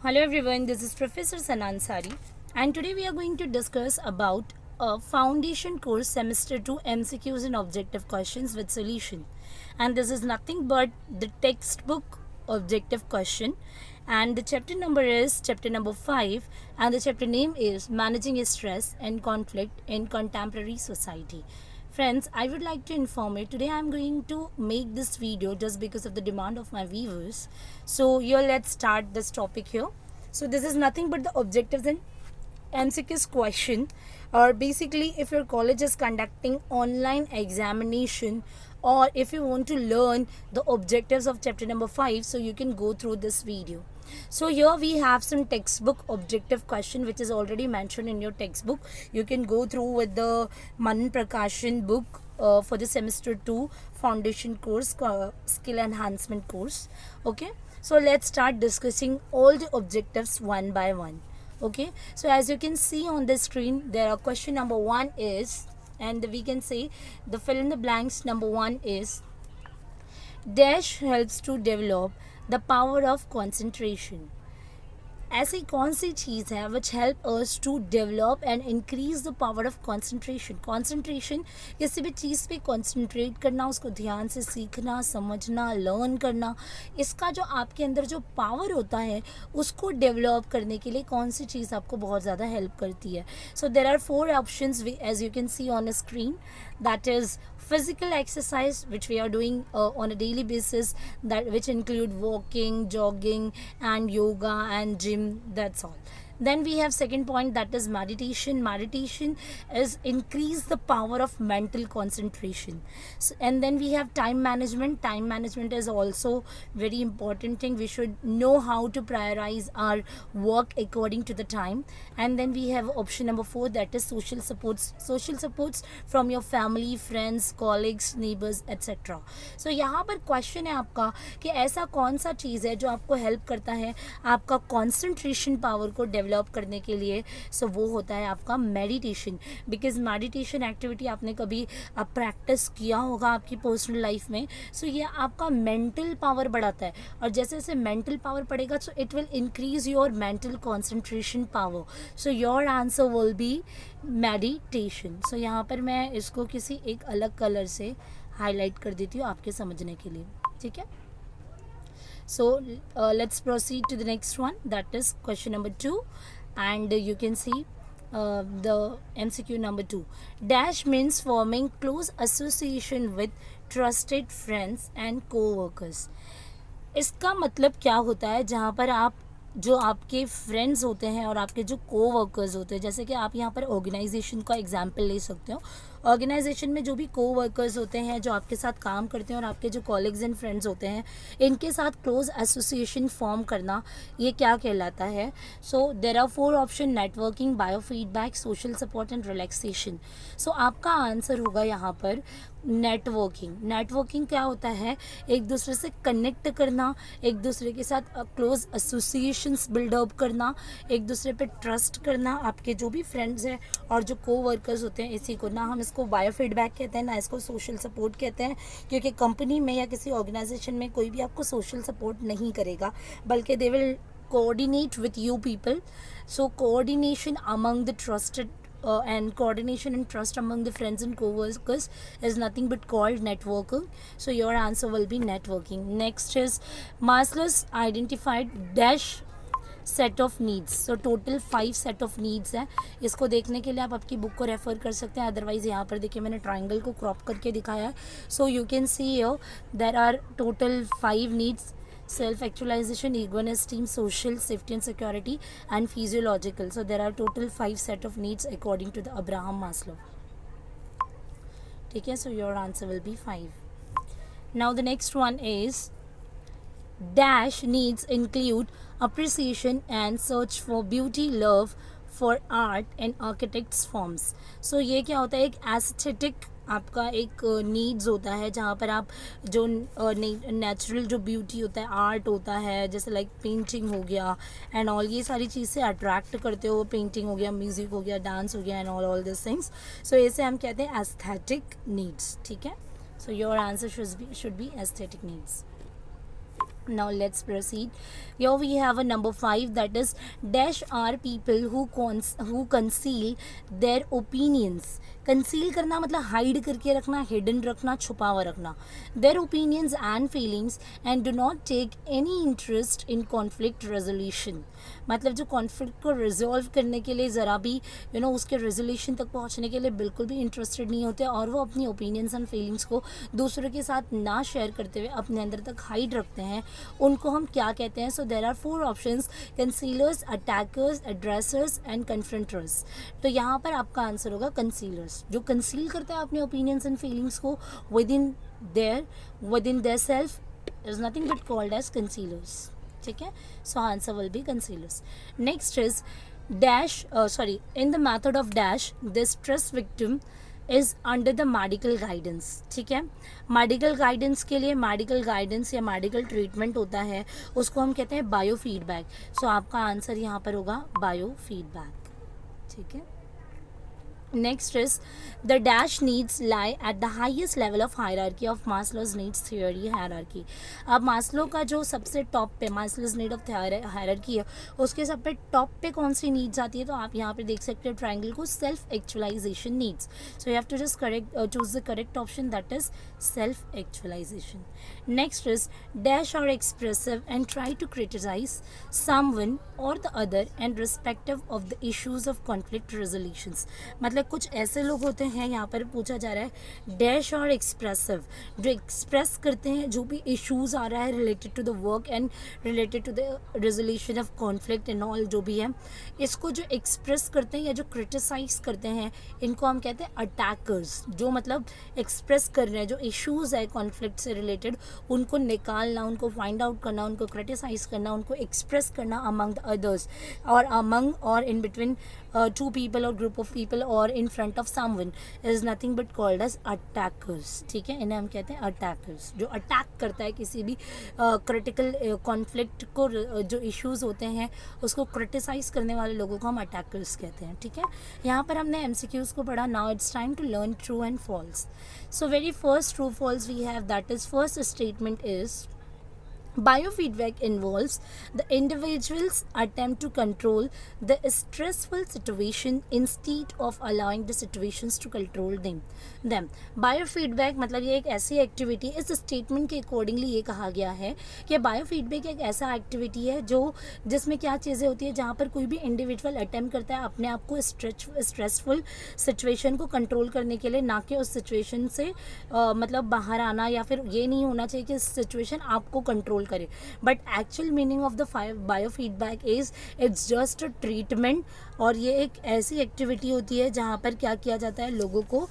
Hello everyone, this is Professor Sanan Sari and today we are going to discuss about a foundation course semester 2 MCQs and objective questions with solution. And this is nothing but the textbook objective question, and the chapter number is chapter number 5, and the chapter name is Managing Stress and Conflict in Contemporary Society. Friends, I would like to inform you today I am going to make this video just because of the demand of my viewers. So here let's start this topic here. So this is nothing but the objectives and MCQs question, or basically if your college is conducting online examination, or if you want to learn the objectives of chapter number 5, so you can go through this video. So here we have some textbook objective question which is already mentioned in your textbook. You can go through with the Manan Prakashan book for the semester 2 foundation course, skill enhancement course. Okay, so let's start discussing all the objectives one by one. Okay, so as you can see on the screen, there are question number 1 is, and we can say the fill in the blanks. Number 1 is dash helps to develop the power of concentration. ऐसी कौन सी चीज़ है which help us to develop and increase the power of concentration. Concentration किसी भी चीज़ पे concentrate करना, उसको ध्यान से सीखना, समझना, लर्न करना, इसका जो आपके अंदर जो पावर होता है उसको डेवलप करने के लिए कौन सी चीज़ आपको बहुत ज़्यादा हेल्प करती है. So there are 4 options as you can see on a screen. That is physical exercise which we are doing on a daily basis, that which include walking, jogging and yoga and gym. That's all. Then we have second point, that is meditation. Meditation is increase the power of mental concentration. So, and then we have time management. Time management is also very important thing. We should know how to prioritize our work according to the time. And then we have option number 4, that is social supports. Social supports from your family, friends, colleagues, neighbors, etc. So यहाँ पर question है आपका कि ऐसा कौन सा चीज़ है जो आपको हेल्प करता है आपका कॉन्सेंट्रेशन पावर को डेवलप करने के लिए. सो वो होता है आपका मेडिटेशन. बिकॉज मेडिटेशन एक्टिविटी आपने कभी प्रैक्टिस किया होगा आपकी पर्सनल लाइफ में. सो ये आपका मेंटल पावर बढ़ाता है, और जैसे जैसे मेंटल पावर बढ़ेगा so it will increase your mental concentration power. So your answer will be meditation. So यहाँ पर मैं इसको किसी एक अलग कलर से हाईलाइट कर देती हूँ आपके समझने के लिए. ठीक है. So let's proceed to the next one, that is question number 2, and you can see the MCQ number 2. Dash means forming close association with trusted friends and co-workers. इसका मतलब क्या होता है, जहाँ पर आप जो आपके फ्रेंड्स होते हैं और आपके जो को वर्कर्स होते हैं, जैसे कि आप यहाँ पर ऑर्गेनाइजेशन का एग्जांपल ले सकते हो. ऑर्गेनाइजेशन में जो भी को वर्कर्स होते हैं जो आपके साथ काम करते हैं और आपके जो कॉलीग्स एंड फ्रेंड्स होते हैं, इनके साथ क्लोज एसोसिएशन फॉर्म करना, ये क्या कहलाता है. So there are 4 option, networking, bio feedback, social support and relaxation. So आपका आंसर होगा यहाँ पर नेटवर्किंग. नेटवर्किंग क्या होता है, एक दूसरे से कनेक्ट करना, एक दूसरे के साथ क्लोज एसोसिएशंस बिल्डअप करना, एक दूसरे पे ट्रस्ट करना. आपके जो भी फ्रेंड्स हैं और जो को वर्कर्स होते हैं, इसी को ना हम इसको बायो फीडबैक कहते हैं, ना इसको सोशल सपोर्ट कहते हैं, क्योंकि कंपनी में या किसी ऑर्गेनाइजेशन में कोई भी आपको सोशल सपोर्ट नहीं करेगा, बल्कि they will coordinate with you people. So coordination among the trusted and coordination and trust among the friends and co-workers is nothing but called networking. So your answer will be networking. Next is Maslow's identified dash set of needs. So total 5 set of needs है. इसको देखने के लिए आप आपकी book को refer कर सकते हैं, अदरवाइज़ यहाँ पर देखिए मैंने ट्राइंगल को क्रॉप करके दिखाया है. So you can see here there are total 5 needs: self actualization, ego and esteem, social, safety and security, and physiological. So there are total 5 set of needs according to the Abraham Maslow. ठीक है. So your answer will be 5. Now the next one is dash needs include appreciation and search for beauty, love for art and architects forms. So ये क्या होता है, एक aesthetic आपका एक needs होता है, जहाँ पर आप जो नेचुरल जो ब्यूटी होता है, आर्ट होता है, जैसे लाइक पेंटिंग हो गया एंड ऑल, ये सारी चीज़ से अट्रैक्ट करते हो. पेंटिंग हो गया, म्यूज़िक हो गया, डांस हो गया एंड ऑल दिस थिंग्स. सो इसे हम कहते हैं एस्थेटिक नीड्स. ठीक है. सो your answer should be aesthetic needs. Now let's proceed. Here we have a number 5, that is dash are people who conceal their opinions. Conceal करना मतलब हाइड करके रखना, हिडन रखना, छुपा हुआ रखना. Their opinions and feelings and do not take any interest in conflict resolution. मतलब जो कॉन्फ्लिक्ट को रिजॉल्व करने के लिए ज़रा भी उसके रेजोल्यूशन तक पहुंचने के लिए बिल्कुल भी इंटरेस्टेड नहीं होते, और वो अपनी ओपिनियंस एंड फीलिंग्स को दूसरों के साथ ना शेयर करते हुए अपने अंदर तक हाइड रखते हैं, उनको हम क्या कहते हैं? So there are 4 options: concealers, attackers, addressers and confronters. तो यहाँ पर आपका आंसर होगा कंसीलर्स. जो कंसील करता है अपने ओपिनियंस एंड फीलिंग्स को within their self is nothing but called as concealers. ठीक है, so answer will B concealers. Next is dash in the method of dash the stress victim is under the medical guidance. ठीक है, medical guidance के लिए medical guidance या medical treatment होता है, उसको हम कहते हैं बायो फीडबैक. सो आपका आंसर यहाँ पर होगा बायो फीडबैक. ठीक है. Next is the dash needs lie at the highest level of hierarchy of Maslow's needs theory hierarchy. अब मास्लो का जो सबसे टॉप पे Maslow's need of hierarchy है, उसके सब पे टॉप पे कौन सी नीड्स आती है? तो आप यहाँ पे देख सकते हो ट्राइंगल को self actualization needs. So you have to just choose the correct option, that is self actualization. Next is dash are expressive and try to criticize someone or the other and respective of the issues of conflict resolutions. मतलब कुछ ऐसे लोग होते हैं, यहाँ पर पूछा जा रहा है डैश और एक्सप्रेसिव, जो एक्सप्रेस करते हैं जो भी इश्यूज आ रहा है related to the work and related to the resolution of conflict and all, जो भी है इसको जो एक्सप्रेस करते हैं या जो क्रिटिसाइज करते हैं, इनको हम कहते हैं अटैकर्स. जो मतलब एक्सप्रेस कर रहे हैं जो इश्यूज है कॉन्फ्लिक्ट से रिलेटेड, उनको निकालना, उनको फाइंड आउट करना, उनको क्रिटिसाइज करना, उनको एक्सप्रेस करना अमंग द अदर्स और अमंग और in between two people or group of people or in front of someone is nothing but called as attackers. ठीक है, इन्हें हम कहते हैं अटैकर्स. जो अटैक करता है किसी भी क्रिटिकल कॉन्फ्लिक्ट को, जो इश्यूज होते हैं उसको क्रिटिसाइज करने वाले लोगों को हम अटैकर्स कहते हैं. ठीक है, यहाँ पर हमने MCQs को पढ़ा. Now it's time to learn true and false. So very first true false we have, that is first statement is biofeedback involves the individual's attempt to control the stressful situation instead of allowing the situations to control them. Biofeedback मतलब ये एक ऐसी activity, इस statement के accordingly ये कहा गया है कि बायोफीडबैक एक ऐसा एक्टिविटी है जो जिसमें क्या चीज़ें होती है, जहाँ पर कोई भी इंडिविजुअल अटेम्प्ट करता है अपने आप को स्ट्रेसफुल सिचुएशन को कंट्रोल करने के लिए, ना कि उस सिचुएशन से मतलब बाहर आना, या फिर ये नहीं होना चाहिए कि सिचुएशन आपको कंट्रोल करे. But actual meaning of the bio feedback is it's just a treatment, और ये एक ऐसी एक्टिविटी होती है जहाँ पर क्या किया जाता है, लोगों को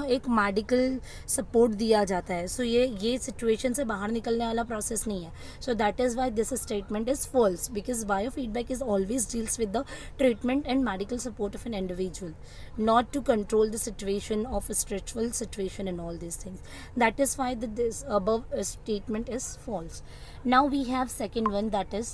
एक मेडिकल सपोर्ट दिया जाता है. सो ये सिचुएशन से बाहर निकलने वाला प्रोसेस नहीं है. So that is why this statement is false, because bio feedback is always deals with the treatment and medical support of an individual, not to control the situation of a stressful situation and all these things. That is why this above statement is false. Now we have second one, that is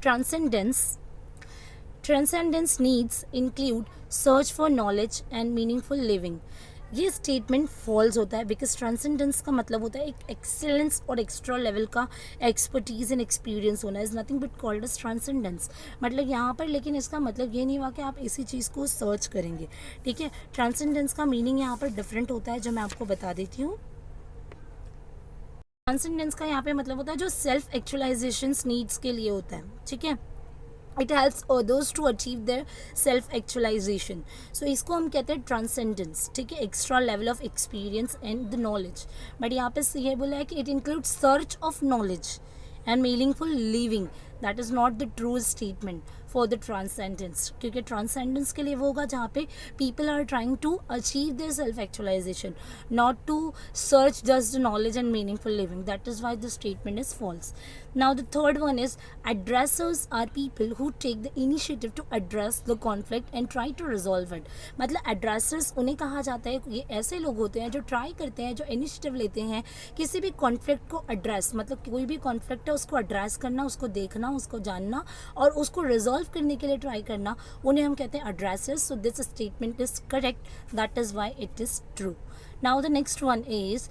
transcendence. Transcendence needs include search for knowledge and meaningful living. ये statement false होता है because transcendence का मतलब होता है एक excellence और extra level का एक्सपर्टीज एंड एक्सपीरियंस होना. Is nothing but called as transcendence. मतलब यहाँ पर लेकिन इसका मतलब ये नहीं हुआ कि आप इसी चीज़ को सर्च करेंगे. ठीक है, ट्रांसेंडेंस का मीनिंग यहाँ पर डिफरेंट होता है, जो मैं आपको बता देती हूँ. ट्रांसेंडेंस का यहाँ पे मतलब होता है जो सेल्फ एक्चुअलाइजेशन नीड्स के लिए होता है. ठीक है, it helps others to achieve their self actualization. So इसको हम कहते हैं ट्रांसेंडेंस. ठीक है, extra level of experience and the knowledge. But यहाँ पे ये बोला है कि it include search of knowledge and meaningful living. That is not the true statement for the transcendence, क्योंकि ट्रांसेंडेंस के लिए वो होगा जहाँ पे people are trying to achieve their self actualization, not to search just the knowledge and meaningful living. That is why the statement is false. Now the third one is addressers are people who take the initiative to address the conflict and try to resolve it. मतलब addressers उन्हें कहा जाता है, ये ऐसे लोग होते हैं जो ट्राई करते हैं, जो इनिशिएटिव लेते हैं किसी भी कॉन्फ्लिक्ट को एड्रेस, मतलब कोई भी कॉन्फ्लिक्ट है उसको एड्रेस करना, उसको देखना, उसको जानना और उसको रिजॉल्व करने के लिए ट्राई करना, उन्हें हम कहते हैं addressers. So this statement is correct. That is why it is true. Now the next one is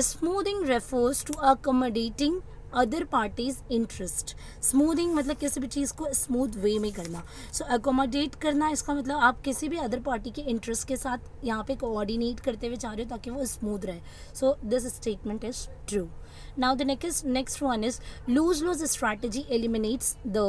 smoothing refers to accommodating other parties interest. Smoothing मतलब किसी भी चीज़ को स्मूथ वे में करना। सो अकोमोडेट करना, इसका मतलब आप किसी भी अदर पार्टी के इंटरेस्ट के साथ यहाँ पे कोऑर्डिनेट करते हुए चाह रहे हो ताकि वो स्मूथ रहे। So this statement is true. Now the next one is lose-lose strategy eliminates the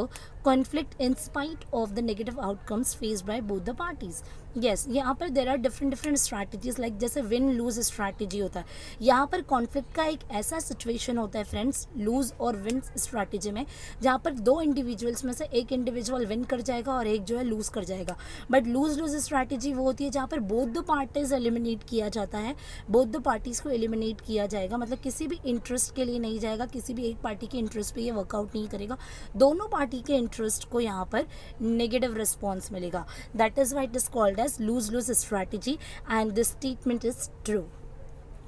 conflict in spite of the negative outcomes faced by both the parties. Yes, यहाँ पर there are different strategies like जैसे win lose strategy होता है। यहाँ पर conflict का एक ऐसा situation होता है friends, lose और win strategy में, जहाँ पर दो individuals में से एक individual win कर जाएगा और एक जो है lose कर जाएगा। But lose lose strategy वो होती है जहाँ पर both the parties eliminate किया जाता है, both the parties को eliminate किया जाएगा, मतलब किसी भी इंटरेस्ट के लिए नहीं जाएगा, किसी भी एक पार्टी के इंटरेस्ट पे ये वर्कआउट नहीं करेगा, दोनों पार्टी के इंटरेस्ट को यहाँ पर नेगेटिव रिस्पॉन्स मिलेगा। That is why it is called as lose lose strategy and this statement is true.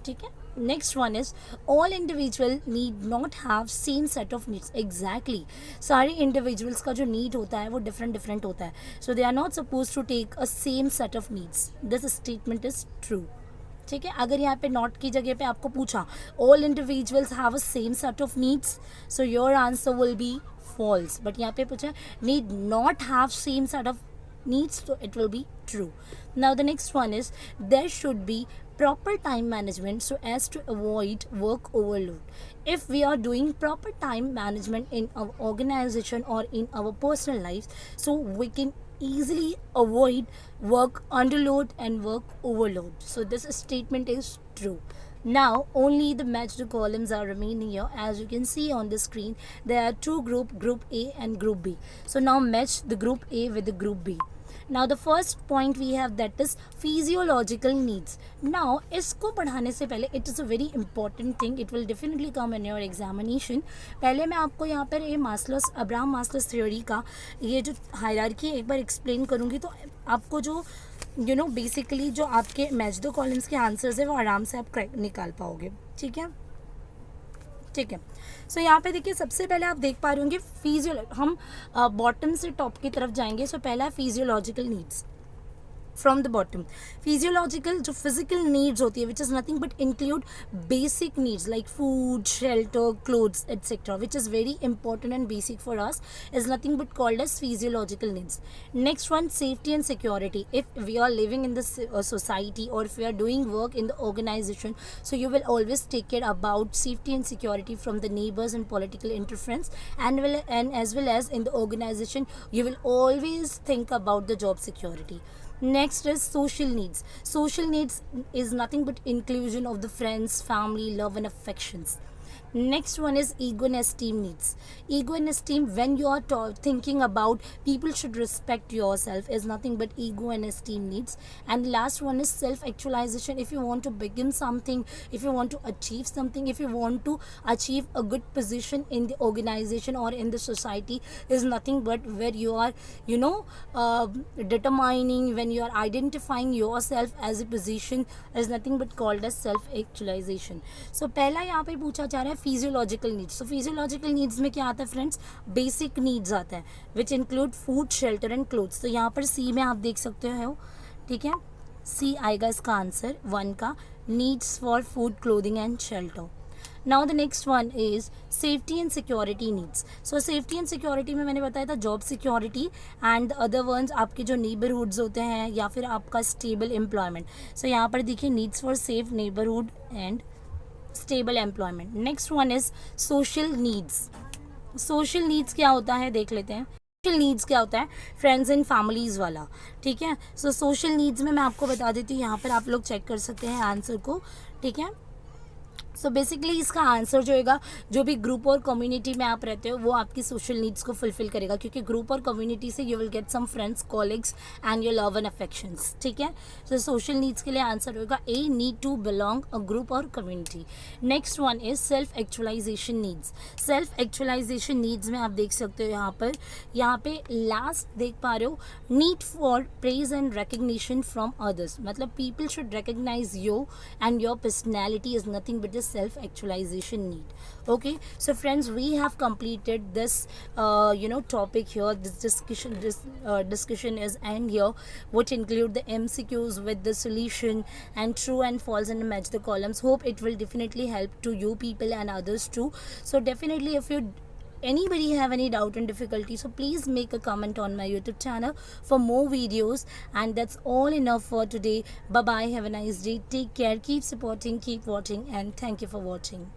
ठीक है, next one is all individual need not have same set of needs. Exactly, सारे individuals का जो need होता है वो different होता है, so they are not suppose to take a same set of needs. This statement is true. ठीक है, अगर यहाँ पे नॉट की जगह पे आपको पूछा all individuals have a same set of needs, so your answer will be false. But यहाँ पे पूछा need not have same set of needs, तो it will be true. Now the next one is there should be proper time management so as to avoid work overload. If we are doing proper time management in our organization or in our personal lives, so we can easily avoid work underload and work overload. So this statement is true. Now only the matched columns are remaining here. As you can see on the screen, there are two group A and group B. So now match the group A with the group B. Now the first point we have, that is physiological needs. Now इसको पढ़ाने से पहले it is a very important thing, it will definitely come in your examination. पहले मैं आपको यहाँ पर ये मास्लोस, अब्राहम मास्लोस थ्योरी का ये जो हायरार्की एक बार एक्सप्लेन करूँगी, तो आपको जो बेसिकली जो आपके मैच द कॉलम्स के आंसर्स है वो आराम से आप निकाल पाओगे। ठीक है, ठीक है। सो यहाँ पे देखिए, सबसे पहले आप देख पा रहे होंगे हम बॉटम से टॉप की तरफ जाएंगे। सो पहला physiological needs from the bottom. Physiological जो फिजिकल नीड्स होती है which is nothing but include basic needs like food, shelter, clothes etcetera, which is very important and basic for us, is nothing but called as physiological needs. Next one, safety and security. If we are living in the society or if we are doing work in the organization, so you will always take care about safety and security from the neighbors and political interference, and as well as in the organization you will always think about the job security. Next is social needs. Social needs is nothing but inclusion of the friends, family, love and affections. Next one is ego and esteem needs. Ego and esteem, when you are thinking about people should respect yourself, is nothing but ego and esteem needs. And last one is self-actualization. If you want to begin something, if you want to achieve something, if you want to achieve a good position in the organization or in the society, is nothing but where you are, determining, when you are identifying yourself as a position, is nothing but called as self-actualization. So पहला यहाँ पे पूछा जा रहा है physiological needs. तो physiological needs में क्या आता है फ्रेंड्स, बेसिक नीड्स आता है which include food, shelter and clothes. तो यहाँ पर सी में आप देख सकते हो, ठीक है, सी आएगा इसका आंसर 1 का, needs for food, clothing and shelter. Now the next one is safety and security needs. So safety and security में मैंने बताया था job security, and other ones आपके जो नेबरहुड्स होते हैं या फिर आपका स्टेबल एम्प्लॉयमेंट। सो यहाँ पर देखिए needs for safe neighbourhood and stable employment. Next one is social needs. Social needs क्या होता है देख लेते हैं। सोशल नीड्स क्या होता है, फ्रेंड्स एंड फैमिलीज वाला, ठीक है। सो सोशल नीड्स में मैं आपको बता देती हूँ, यहाँ पर आप लोग चेक कर सकते हैं आंसर को, ठीक है। सो बेसिकली इसका आंसर जो होगा, जो भी ग्रुप और कम्युनिटी में आप रहते हो वो आपकी सोशल नीड्स को फुलफिल करेगा, क्योंकि ग्रुप और कम्युनिटी से you will get some friends, colleagues and your love and affections, ठीक है। सो सोशल नीड्स के लिए आंसर होगा A, need to belong a group और community. Next one is self actualization needs. Self actualization needs में आप देख सकते हो यहाँ पे लास्ट देख पा रहे हो, need for praise and recognition from others, मतलब people should recognize you and your personality is nothing but the self actualization need. Okay, so friends, we have completed this topic here. This discussion is end here, which include the MCQs with the solution and true and false and match the columns. Hope it will definitely help to you people and others too. So definitely, if you anybody have any doubt and difficulty, so please make a comment on my YouTube channel for more videos. And that's all enough for today. Bye bye, have a nice day, take care, keep supporting, keep watching, and thank you for watching.